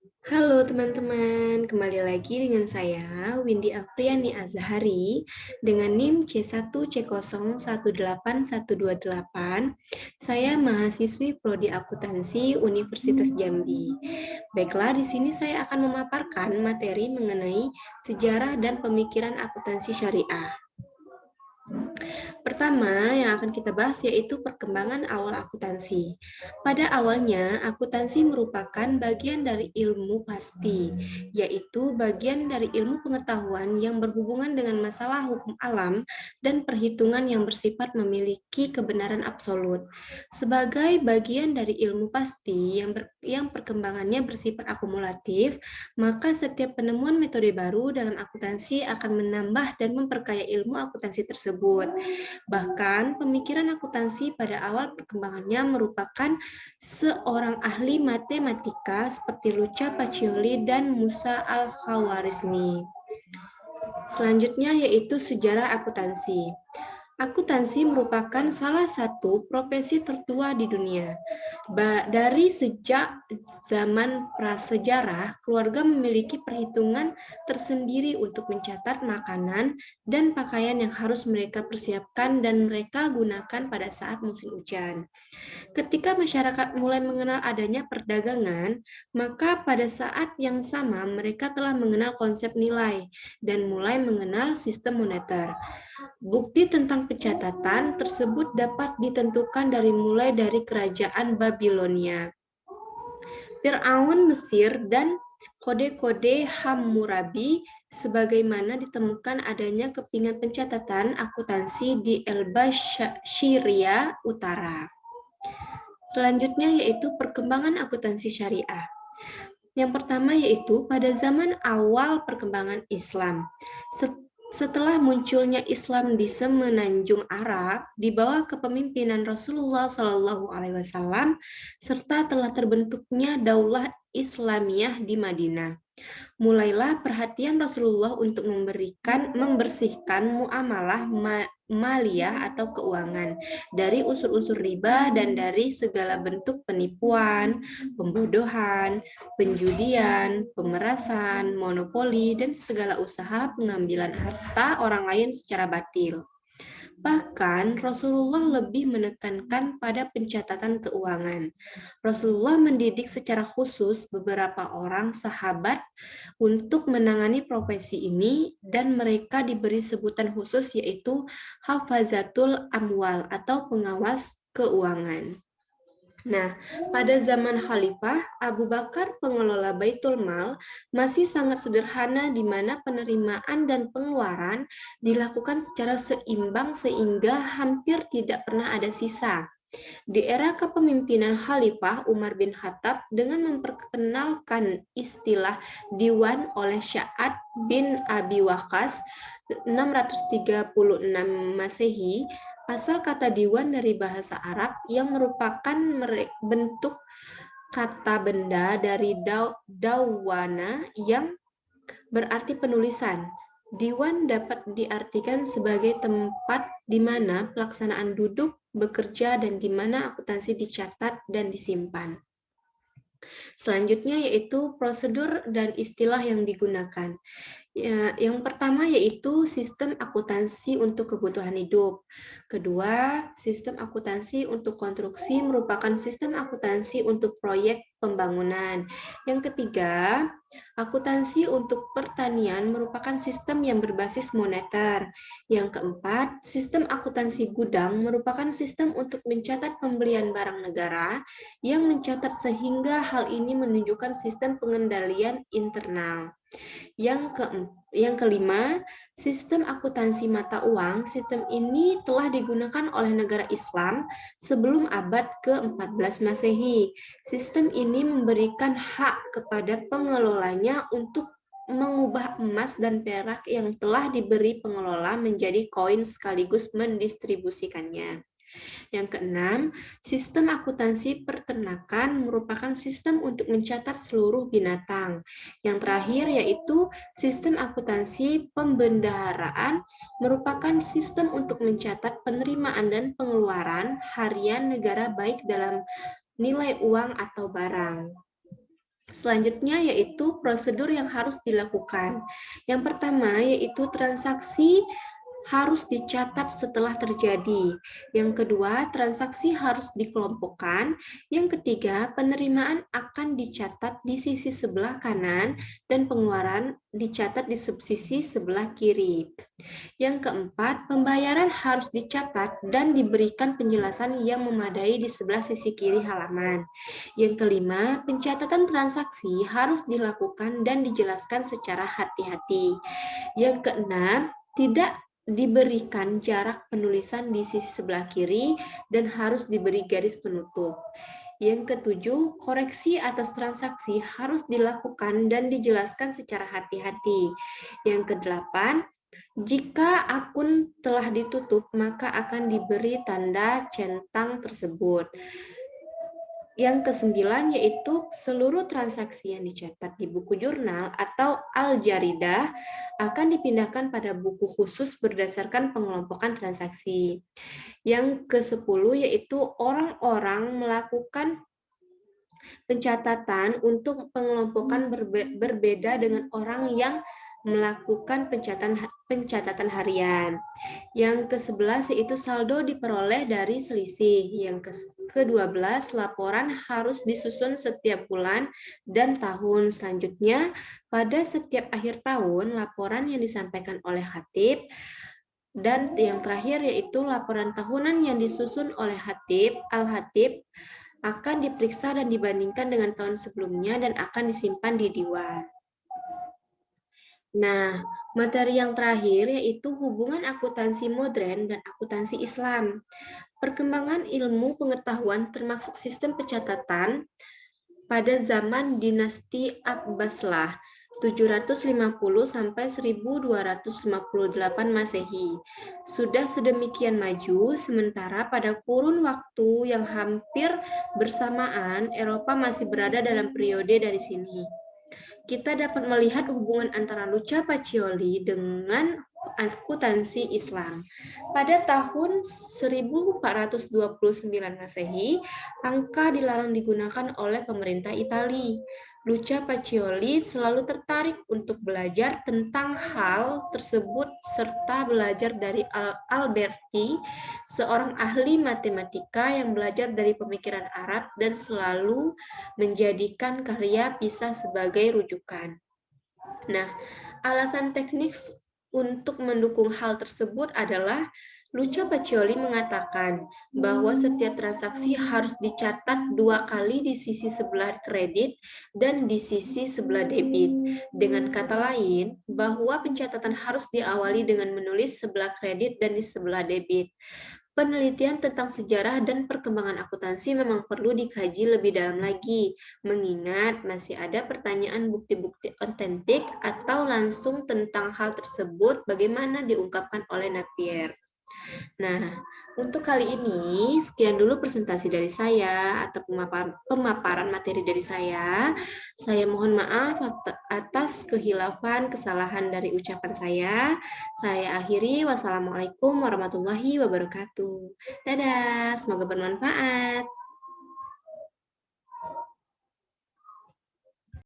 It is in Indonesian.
Halo teman-teman, kembali lagi dengan saya Windy Afriani Azhari dengan NIM C1C018128. Saya mahasiswi Prodi Akuntansi Universitas Jambi. Baiklah, di sini saya akan memaparkan materi mengenai sejarah dan pemikiran akuntansi syariah. Pertama yang akan kita bahas yaitu perkembangan awal akuntansi. Pada awalnya, akuntansi merupakan bagian dari ilmu pasti, yaitu bagian dari ilmu pengetahuan yang berhubungan dengan masalah hukum alam dan perhitungan yang bersifat memiliki kebenaran absolut. Sebagai bagian dari ilmu pasti yang perkembangannya bersifat akumulatif, maka setiap penemuan metode baru dalam akuntansi akan menambah dan memperkaya ilmu akuntansi tersebut. Bahkan, pemikiran akuntansi pada awal perkembangannya merupakan seorang ahli matematika seperti Luca Pacioli dan Musa Al-Khawarizmi. Selanjutnya yaitu sejarah akuntansi. Akuntansi merupakan salah satu profesi tertua di dunia. Dari sejak zaman prasejarah, keluarga memiliki perhitungan tersendiri untuk mencatat makanan dan pakaian yang harus mereka persiapkan dan mereka gunakan pada saat musim hujan. Ketika masyarakat mulai mengenal adanya perdagangan, maka pada saat yang sama mereka telah mengenal konsep nilai dan mulai mengenal sistem moneter. Bukti tentang pencatatan tersebut dapat ditentukan mulai dari kerajaan Babilonia, Firaun Mesir, dan kode-kode Hammurabi, sebagaimana ditemukan adanya kepingan pencatatan akuntansi di Elba Syria Utara. Selanjutnya yaitu perkembangan akuntansi syariah. Yang pertama yaitu pada zaman awal perkembangan Islam. Setelah munculnya Islam di semenanjung Arab di bawah kepemimpinan Rasulullah Shallallahu Alaihi Wasallam serta telah terbentuknya Daulah Islamiyah di Madinah. Mulailah perhatian Rasulullah untuk membersihkan muamalah maliyah atau keuangan dari unsur-unsur riba dan dari segala bentuk penipuan, pembodohan, penjudian, pemerasan, monopoli, dan segala usaha pengambilan harta orang lain secara batil. Bahkan Rasulullah lebih menekankan pada pencatatan keuangan. Rasulullah mendidik secara khusus beberapa orang sahabat untuk menangani profesi ini dan mereka diberi sebutan khusus yaitu Hafazatul Amwal atau pengawas keuangan. Nah, pada zaman Khalifah Abu Bakar, pengelola Baitul Mal, masih sangat sederhana di mana penerimaan dan pengeluaran dilakukan secara seimbang sehingga hampir tidak pernah ada sisa. Di era kepemimpinan Khalifah Umar bin Khattab dengan memperkenalkan istilah diwan oleh Sa'ad bin Abi Waqqas 636 Masehi. Asal kata diwan dari bahasa Arab yang merupakan bentuk kata benda dari dawana yang berarti penulisan. Diwan dapat diartikan sebagai tempat di mana pelaksanaan duduk, bekerja, dan di mana akuntansi dicatat dan disimpan. Selanjutnya yaitu prosedur dan istilah yang digunakan. Ya, yang pertama yaitu sistem akuntansi untuk kebutuhan hidup. Kedua, sistem akuntansi untuk konstruksi merupakan sistem akuntansi untuk proyek pembangunan. Yang ketiga, akuntansi untuk pertanian merupakan sistem yang berbasis moneter. Yang keempat, sistem akuntansi gudang merupakan sistem untuk mencatat pembelian barang negara yang mencatat sehingga hal ini menunjukkan sistem pengendalian internal. Yang kelima, sistem akuntansi mata uang. Sistem ini telah digunakan oleh negara Islam sebelum abad ke-14 Masehi. Sistem ini memberikan hak kepada pengelolanya untuk mengubah emas dan perak yang telah diberi pengelola menjadi koin sekaligus mendistribusikannya. Yang keenam, sistem akuntansi peternakan merupakan sistem untuk mencatat seluruh binatang. Yang terakhir yaitu sistem akuntansi pembendaharaan merupakan sistem untuk mencatat penerimaan dan pengeluaran harian negara baik dalam nilai uang atau barang. Selanjutnya yaitu prosedur yang harus dilakukan. Yang pertama yaitu transaksi harus dicatat setelah terjadi. Yang kedua, transaksi harus dikelompokkan. Yang ketiga, penerimaan akan dicatat di sisi sebelah kanan dan pengeluaran dicatat di sisi sebelah kiri. Yang keempat, pembayaran harus dicatat dan diberikan penjelasan yang memadai di sebelah sisi kiri halaman. Yang kelima, pencatatan transaksi harus dilakukan dan dijelaskan secara hati-hati. Yang keenam, tidak diberikan jarak penulisan di sisi sebelah kiri dan harus diberi garis penutup. Yang ketujuh, koreksi atas transaksi harus dilakukan dan dijelaskan secara hati-hati. Yang kedelapan, jika akun telah ditutup, maka akan diberi tanda centang tersebut. Yang kesembilan yaitu seluruh transaksi yang dicatat di buku jurnal atau al-jaridah akan dipindahkan pada buku khusus berdasarkan pengelompokan transaksi. Yang ke-10 yaitu orang-orang melakukan pencatatan untuk pengelompokan berbeda dengan orang yang melakukan pencatatan harian. Yang ke-11 yaitu saldo diperoleh dari selisih. Yang ke-12 laporan harus disusun setiap bulan dan tahun. Selanjutnya, pada setiap akhir tahun, laporan yang disampaikan oleh khatib. Dan yang terakhir yaitu laporan tahunan yang disusun oleh al-khatib akan diperiksa dan dibandingkan dengan tahun sebelumnya dan akan disimpan di Diwan. Nah, materi yang terakhir yaitu hubungan akuntansi modern dan akuntansi Islam. Perkembangan ilmu pengetahuan termasuk sistem pencatatan pada zaman dinasti Abbaslah 750 sampai 1258 Masehi. Sudah sedemikian maju, sementara pada kurun waktu yang hampir bersamaan, Eropa masih berada dalam periode dari sini. Kita dapat melihat hubungan antara Luca Pacioli dengan akuntansi Islam. Pada tahun 1429 Masehi, angka dilarang digunakan oleh pemerintah Italia. Luca Pacioli selalu tertarik untuk belajar tentang hal tersebut serta belajar dari Alberti, seorang ahli matematika yang belajar dari pemikiran Arab dan selalu menjadikan karya Pisa sebagai rujukan. Nah, alasan teknis untuk mendukung hal tersebut adalah Luca Pacioli mengatakan bahwa setiap transaksi harus dicatat 2 kali di sisi sebelah kredit dan di sisi sebelah debit. Dengan kata lain, bahwa pencatatan harus diawali dengan menulis sebelah kredit dan di sebelah debit. Penelitian tentang sejarah dan perkembangan akuntansi memang perlu dikaji lebih dalam lagi, mengingat masih ada pertanyaan bukti-bukti otentik atau langsung tentang hal tersebut bagaimana diungkapkan oleh Napier. Nah, untuk kali ini sekian dulu presentasi dari saya atau pemaparan materi dari saya. Saya mohon maaf atas kehilafan, kesalahan dari ucapan saya. Saya akhiri. Wassalamualaikum warahmatullahi wabarakatuh. Dadah, semoga bermanfaat.